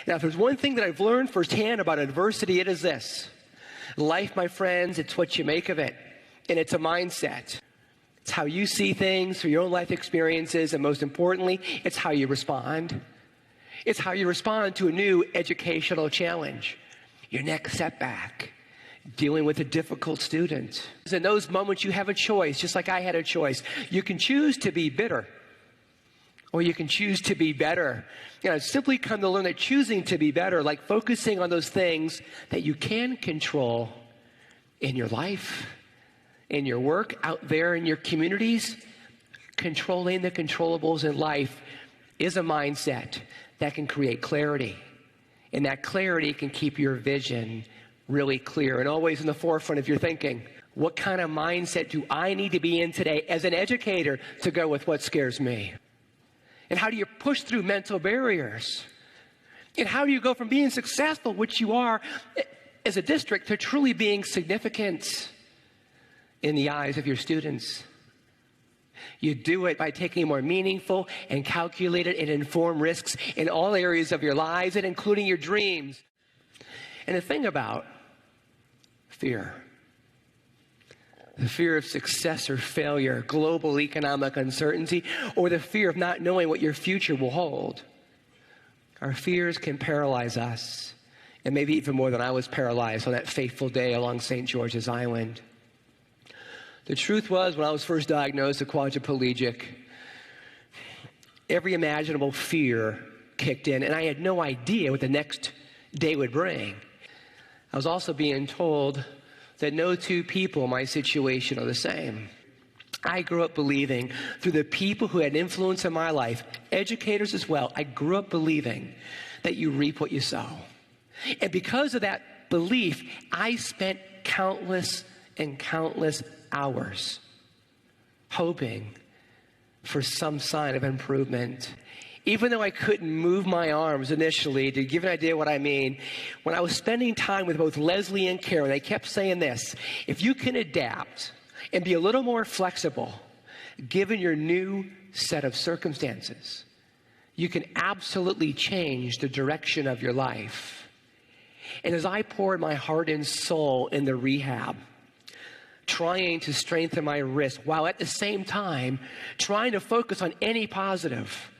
Now, if there's one thing that I've learned firsthand about adversity, it is this. Life, my friends, it's what you make of it. And it's a mindset. It's how you see things through your own life experiences. And most importantly, it's how you respond. It's how you respond to a new educational challenge, your next setback, dealing with a difficult student. In those moments, you have a choice, just like I had a choice. You can choose to be bitter, or you can choose to be better. Simply come to learn that choosing to be better, like focusing on those things that you can control in your life, in your work, out there in your communities, controlling the controllables in life is a mindset that can create clarity. And that clarity can keep your vision really clear and always in the forefront of your thinking. What kind of mindset do I need to be in today as an educator to go with what scares me? And how do you push through mental barriers? And how do you go from being successful, which you are as a district, to truly being significant in the eyes of your students? You do it by taking more meaningful and calculated and informed risks in all areas of your lives, and including your dreams. And the thing about fear, the fear of success or failure, global economic uncertainty, or the fear of not knowing what your future will hold, our fears can paralyze us, and maybe even more than I was paralyzed on that fateful day along St. George's Island. The truth was, when I was first diagnosed with quadriplegic, every imaginable fear kicked in, and I had no idea what the next day would bring. I was also being told that no two people in my situation are the same. I grew up believing, through the people who had influence in my life, educators as well, I grew up believing that you reap what you sow. And because of that belief, I spent countless and countless hours hoping for some sign of improvement. Even though I couldn't move my arms initially, to give an idea what I mean, when I was spending time with both Leslie and Karen, they kept saying this: if you can adapt and be a little more flexible, given your new set of circumstances, you can absolutely change the direction of your life. And as I poured my heart and soul in the rehab, trying to strengthen my wrist, while at the same time trying to focus on any positive,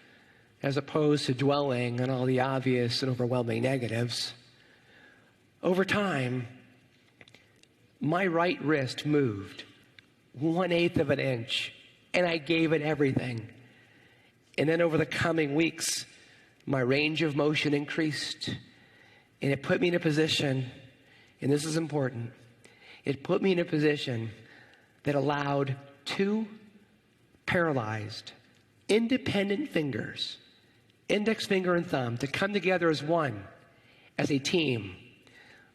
as opposed to dwelling on all the obvious and overwhelming negatives, over time, my right wrist moved 1/8 of an inch, and I gave it everything. And then over the coming weeks, my range of motion increased, and it put me in a position, and this is important, it put me in a position that allowed two paralyzed, independent fingers, index finger and thumb, to come together as one, as a team.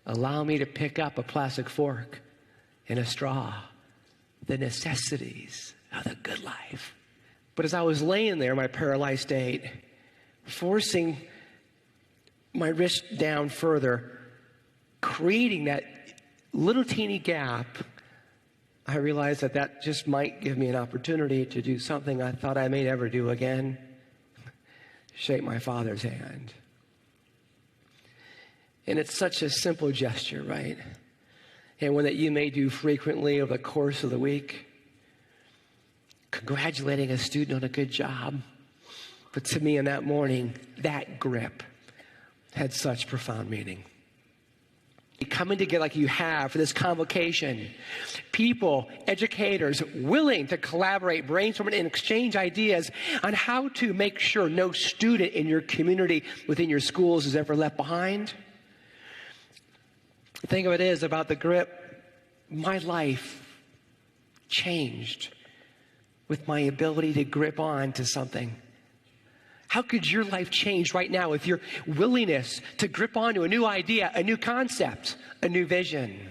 Allow me to pick up a plastic fork and a straw, the necessities of the good life. But as I was laying there in my paralyzed state, forcing my wrist down further, creating that little teeny gap, I realized that that just might give me an opportunity to do something I thought I may never do again: shake my father's hand. And it's such a simple gesture, right? And one that you may do frequently over the course of the week, congratulating a student on a good job. But to me, in that morning, that grip had such profound meaning. Coming together like you have for this convocation, people, educators, willing to collaborate, brainstorm, and exchange ideas on how to make sure no student in your community, within your schools, is ever left behind. The thing of it is, about the grip, my life changed with my ability to grip on to something. How could your life change right now with your willingness to grip onto a new idea, a new concept, a new vision?